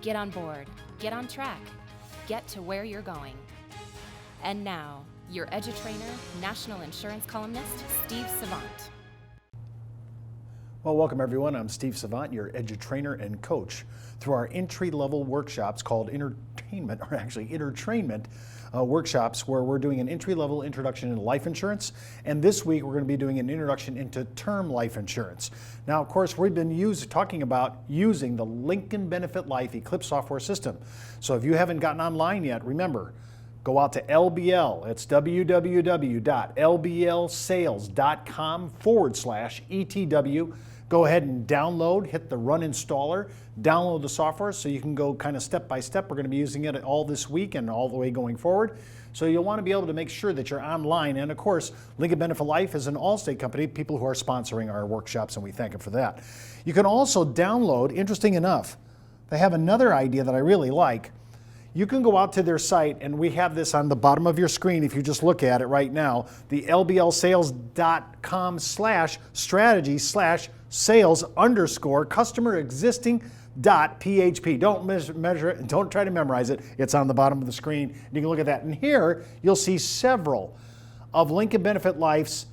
Get on board, get on track, get to where you're going. And now, your edutrainer, national insurance columnist, Steve Savant. Well, welcome everyone. I'm Steve Savant, your edutrainer and coach. Through our entry-level workshops called entertainment workshops, where we're doing an entry-level introduction into life insurance. And this week we're going to be doing an introduction into term life insurance. Now, of course, we've been talking about using the Lincoln Benefit Life Eclipse software system. So if you haven't gotten online yet, remember, go out to LBL. It's www.lblsales.com/ETW. Go ahead and download, hit the run installer, download the software so you can go kind of step by step. We're going to be using it all this week and all the way going forward. So you'll want to be able to make sure that you're online. And of course, Lincoln Benefit Life is an Allstate company, people who are sponsoring our workshops, and we thank them for that. You can also download, interesting enough, they have another idea that I really like. You can go out to their site, and we have this on the bottom of your screen if you just look at it right now, the lblsales.com/strategy/sales_customer existing.php. Don't measure it and don't try to memorize it. It's on the bottom of the screen. You can look at that. And here you'll see several of Lincoln Benefit Life's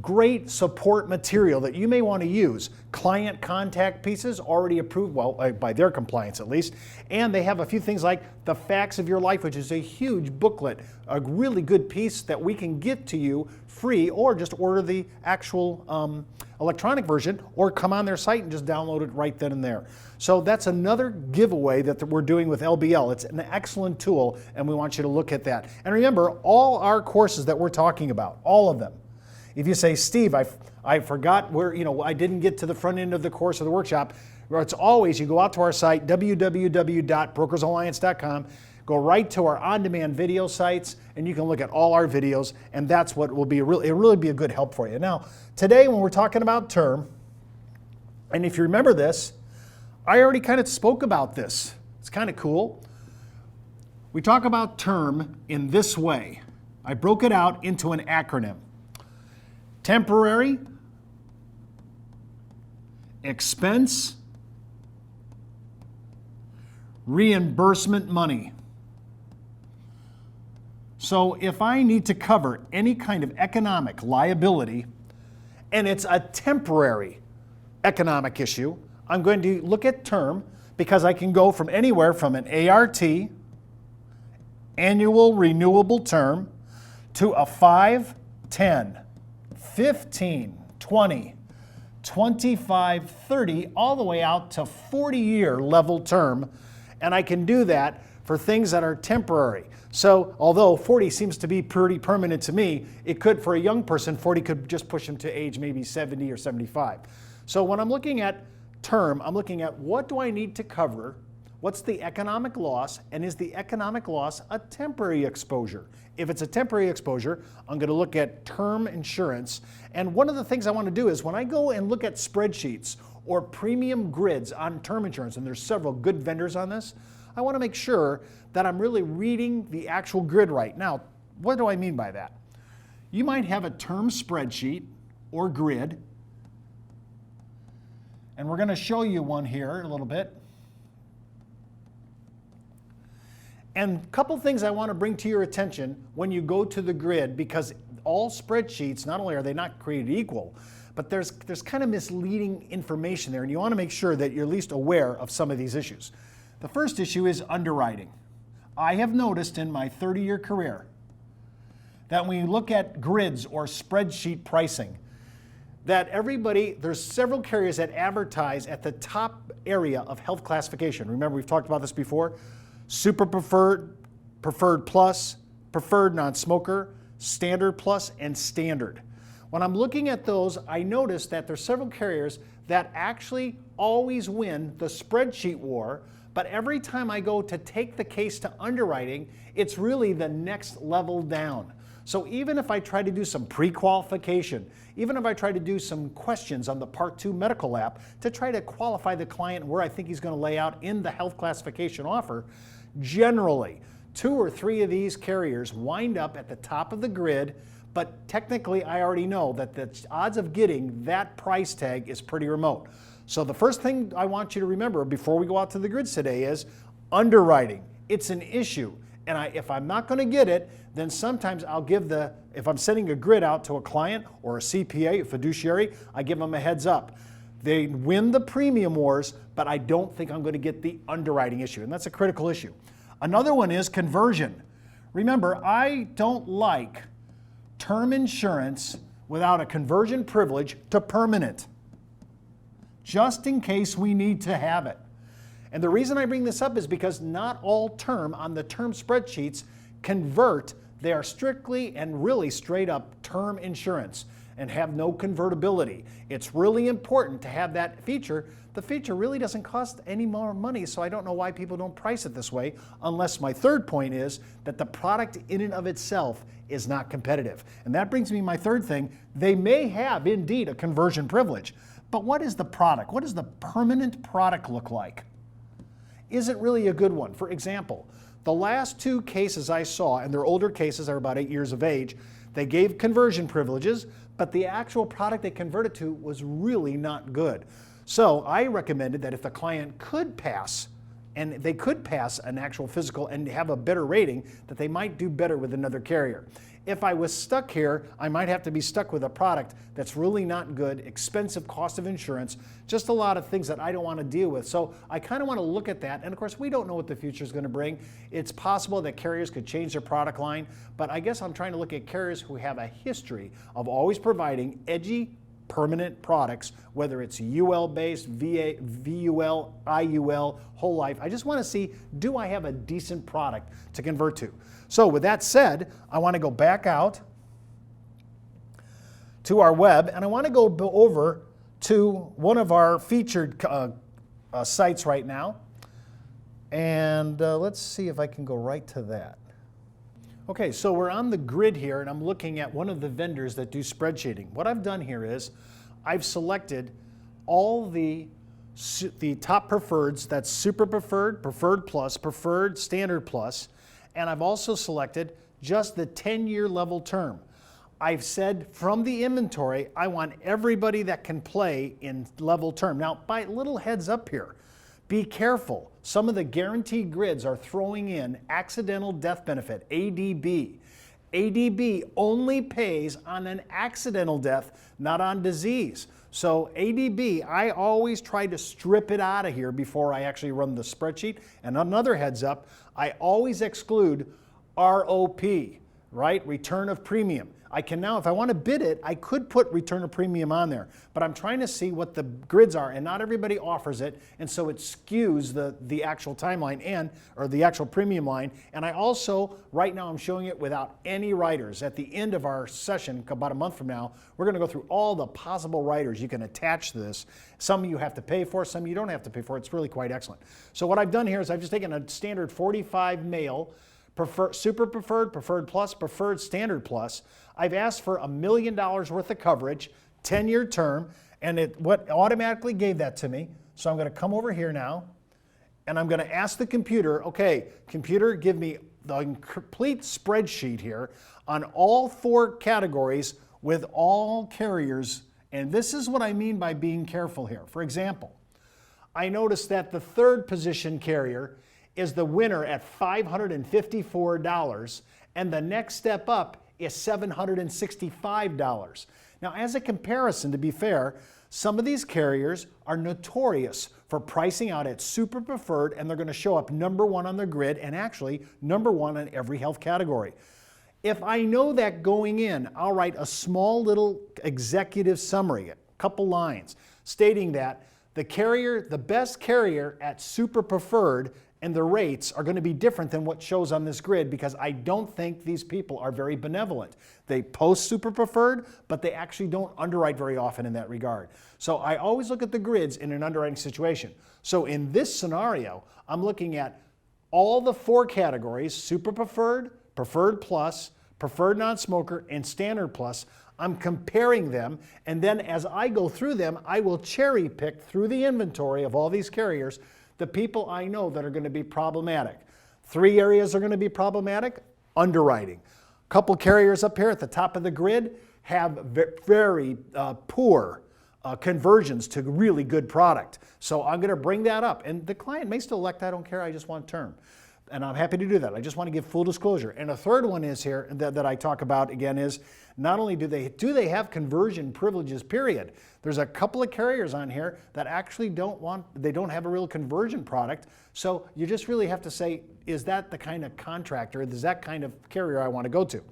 great support material that you may want to use. Client contact pieces already approved, well, by their compliance at least. And they have a few things like the Facts of Your Life, which is a huge booklet, a really good piece that we can get to you free, or just order the actual electronic version, or come on their site and just download it right then and there. So that's another giveaway that we're doing with LBL. It's an excellent tool, and we want you to look at that. And remember, all our courses that we're talking about, all of them, if you say, Steve, I forgot where, I didn't get to the front end of the course or the workshop, it's always, you go out to our site, www.brokersalliance.com, go right to our on-demand video sites, and you can look at all our videos, and that's what will be it'll really be a good help for you. Now, today when we're talking about term, and if you remember this, I already kind of spoke about this. It's kind of cool. We talk about term in this way. I broke it out into an acronym. Temporary, expense, reimbursement money. So if I need to cover any kind of economic liability, and it's a temporary economic issue, I'm going to look at term, because I can go from anywhere from an ART, annual renewable term, to a 5, 10, 15, 20, 25, 30, all the way out to 40-year level term. And I can do that for things that are temporary. So although 40 seems to be pretty permanent to me, it could, for a young person, 40 could just push them to age maybe 70 or 75. So when I'm looking at term, I'm looking at what do I need to cover, what's the economic loss, and is the economic loss a temporary exposure? If it's a temporary exposure, I'm going to look at term insurance. And one of the things I want to do is when I go and look at spreadsheets or premium grids on term insurance, and there's several good vendors on this, I want to make sure that I'm really reading the actual grid right. Now, what do I mean by that? You might have a term spreadsheet or grid, and we're going to show you one here a little bit. And a couple things I want to bring to your attention when you go to the grid, because all spreadsheets, not only are they not created equal, but there's kind of misleading information there, and you want to make sure that you're at least aware of some of these issues. The first issue is underwriting. I have noticed in my 30-year career that when you look at grids or spreadsheet pricing, that there's several carriers that advertise at the top area of health classification. Remember, we've talked about this before. Super preferred, preferred plus, preferred non-smoker, standard plus, and standard. When I'm looking at those, I notice that there's several carriers that actually always win the spreadsheet war, but every time I go to take the case to underwriting, it's really the next level down. So even if I try to do some pre-qualification, even if I try to do some questions on the Part 2 medical app to try to qualify the client where I think he's going to lay out in the health classification offer, generally 2 or 3 of these carriers wind up at the top of the grid, but technically I already know that the odds of getting that price tag is pretty remote. So the first thing I want you to remember before we go out to the grids today is underwriting. It's an issue. And if I'm not going to get it, then sometimes I'll give if I'm sending a grid out to a client or a CPA, a fiduciary, I give them a heads up. They win the premium wars, but I don't think I'm going to get the underwriting issue. And that's a critical issue. Another one is conversion. Remember, I don't like term insurance without a conversion privilege to permanent, just in case we need to have it. And the reason I bring this up is because not all term on the term spreadsheets convert. They are strictly and really straight up term insurance and have no convertibility. It's really important to have that feature. The feature really doesn't cost any more money, so I don't know why people don't price it this way, unless my third point is that the product in and of itself is not competitive. And that brings me to my third thing. They may have indeed a conversion privilege, but what is the product? What does the permanent product look like? Is it really a good one? For example, the last two cases I saw, and they're older cases, they're about 8 years of age, they gave conversion privileges, but the actual product they converted to was really not good. So I recommended that if the client could pass, and they could pass an actual physical and have a better rating, that they might do better with another carrier. If I was stuck here, I might have to be stuck with a product that's really not good, expensive cost of insurance, just a lot of things that I don't want to deal with. So I kind of want to look at that. And of course, we don't know what the future is going to bring. It's possible that carriers could change their product line, but I guess I'm trying to look at carriers who have a history of always providing edgy, permanent products, whether it's UL-based, VA, VUL, IUL, whole life. I just want to see, do I have a decent product to convert to? So with that said, I want to go back out to our web, and I want to go over to one of our featured sites right now. And let's see if I can go right to that. Okay, so we're on the grid here, and I'm looking at one of the vendors that do spreadsheeting. What I've done here is I've selected all the top preferreds, that's super preferred, preferred plus, preferred, standard plus, and I've also selected just the 10-year level term. I've said from the inventory, I want everybody that can play in level term. Now, by little heads up here, be careful. Some of the guaranteed grids are throwing in accidental death benefit, ADB. ADB only pays on an accidental death, not on disease. So ADB, I always try to strip it out of here before I actually run the spreadsheet. And another heads up, I always exclude ROP, right? Return of premium. I can now, if I want to bid it, I could put return of premium on there, but I'm trying to see what the grids are, and not everybody offers it, and so it skews the actual timeline or the actual premium line. And I also, right now I'm showing it without any riders. At the end of our session, about a month from now, we're going to go through all the possible riders you can attach to this. Some you have to pay for, some you don't have to pay for. It's really quite excellent. So what I've done here is I've just taken a standard 45 male, super preferred, preferred plus, preferred standard plus. I've asked for $1 million worth of coverage, 10-year term, and what automatically gave that to me. So I'm going to come over here now, and I'm going to ask the computer, okay, computer, give me the complete spreadsheet here on all 4 categories with all carriers. And this is what I mean by being careful here. For example, I noticed that the 3rd position carrier is the winner at $554, and the next step up is $765. Now, as a comparison, to be fair, some of these carriers are notorious for pricing out at super preferred, and they're going to show up number 1 on their grid, and actually number 1 on every health category. If I know that going in, I'll write a small little executive summary, a couple lines, stating that the best carrier at super preferred and the rates are going to be different than what shows on this grid, because I don't think these people are very benevolent. They post super preferred, but they actually don't underwrite very often in that regard. So I always look at the grids in an underwriting situation. So in this scenario, I'm looking at all the 4 categories: super preferred, preferred plus, preferred non-smoker, and standard plus. I'm comparing them, and then as I go through them, I will cherry pick through the inventory of all these carriers the people I know that are going to be problematic. 3 areas are going to be problematic: underwriting. A couple carriers up here at the top of the grid have very poor conversions to really good product. So I'm going to bring that up. And the client may still elect, I don't care, I just want term. And I'm happy to do that. I just want to give full disclosure. And a third one is here that I talk about again is not only do they have conversion privileges, period. There's a couple of carriers on here that actually they don't have a real conversion product. So you just really have to say, is that the kind of contractor, is that kind of carrier I want to go to?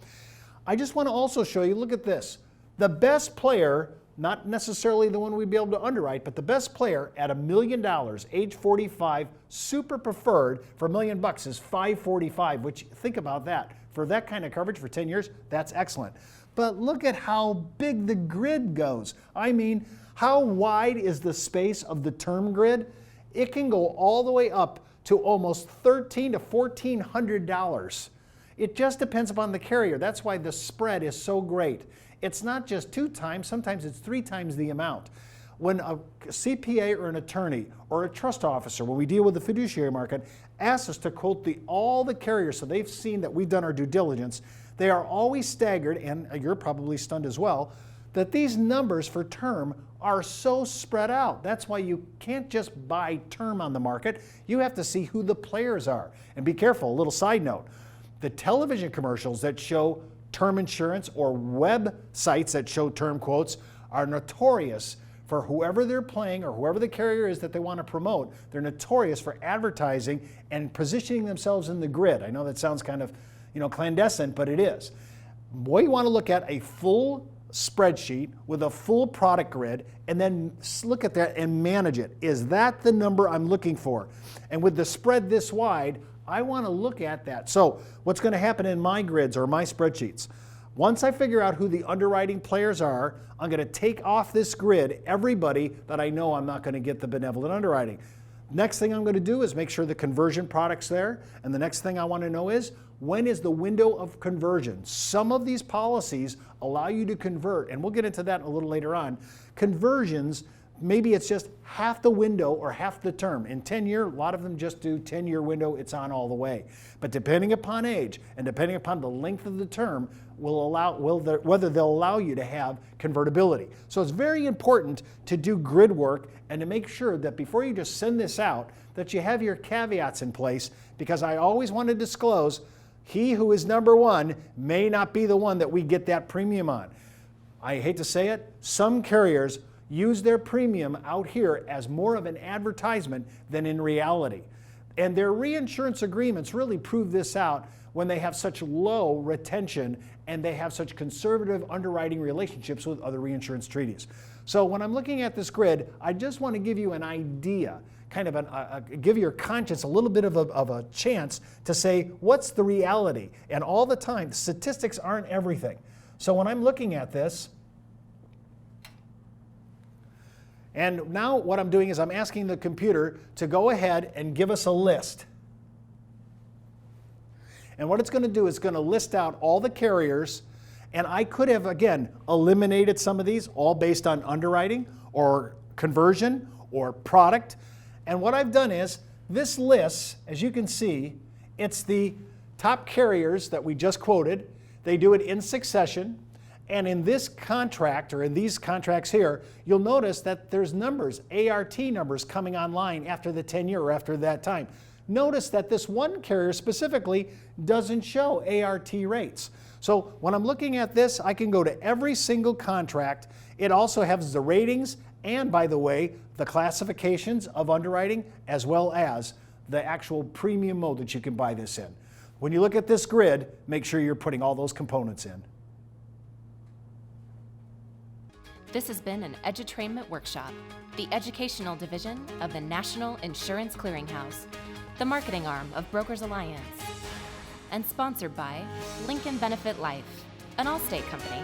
I just want to also show you, look at this. The best player, not necessarily the one we'd be able to underwrite, but the best player at $1 million, age 45, super preferred for $1 million is $545, which think about that. For that kind of coverage for 10 years, that's excellent. But look at how big the grid goes. I mean, how wide is the space of the term grid? It can go all the way up to almost $1,300 to $1,400. It just depends upon the carrier. That's why the spread is so great. It's not just 2 times, sometimes it's 3 times the amount. When a CPA or an attorney or a trust officer, when we deal with the fiduciary market, asks us to quote all the carriers so they've seen that we've done our due diligence, they are always staggered, and you're probably stunned as well, that these numbers for term are so spread out. That's why you can't just buy term on the market. You have to see who the players are. And be careful, a little side note. The television commercials that show term insurance or websites that show term quotes are notorious for whoever they're playing or whoever the carrier is that they want to promote. They're notorious for advertising and positioning themselves in the grid. I know that sounds kind of clandestine, but it is. We want to look at a full spreadsheet with a full product grid and then look at that and manage it. Is that the number I'm looking for? And with the spread this wide, I want to look at that. So what's going to happen in my grids or my spreadsheets? Once I figure out who the underwriting players are, I'm going to take off this grid everybody that I know I'm not going to get the benevolent underwriting. Next thing I'm going to do is make sure the conversion product's there. And the next thing I want to know is, when is the window of conversion? Some of these policies allow you to convert, and we'll get into that a little later on. Conversions, maybe it's just half the window or half the term. In 10-year, a lot of them just do 10-year window, it's on all the way. But depending upon age and depending upon the length of the term, whether they'll allow you to have convertibility. So it's very important to do grid work and to make sure that before you just send this out, that you have your caveats in place, because I always want to disclose he who is number one may not be the one that we get that premium on. I hate to say it, some carriers use their premium out here as more of an advertisement than in reality. And their reinsurance agreements really prove this out when they have such low retention and they have such conservative underwriting relationships with other reinsurance treaties. So when I'm looking at this grid, I just want to give you an idea, kind of give your conscience a little bit of a chance to say, what's the reality? And all the time, statistics aren't everything. So when I'm looking at this, and now what I'm doing is I'm asking the computer to go ahead and give us a list. And what it's going to do is going to list out all the carriers, and I could have, again, eliminated some of these, all based on underwriting or conversion or product. And what I've done is, this list, as you can see, it's the top carriers that we just quoted. They do it in succession. And in this contract, or in these contracts here, you'll notice that there's numbers, ART numbers coming online after the 10-year or after that time. Notice that this one carrier specifically doesn't show ART rates. So when I'm looking at this, I can go to every single contract. It also has the ratings and, by the way, the classifications of underwriting, as well as the actual premium mode that you can buy this in. When you look at this grid, make sure you're putting all those components in. This has been an Edutrainment Workshop, the educational division of the National Insurance Clearinghouse, the marketing arm of Brokers Alliance, and sponsored by Lincoln Benefit Life, an Allstate company.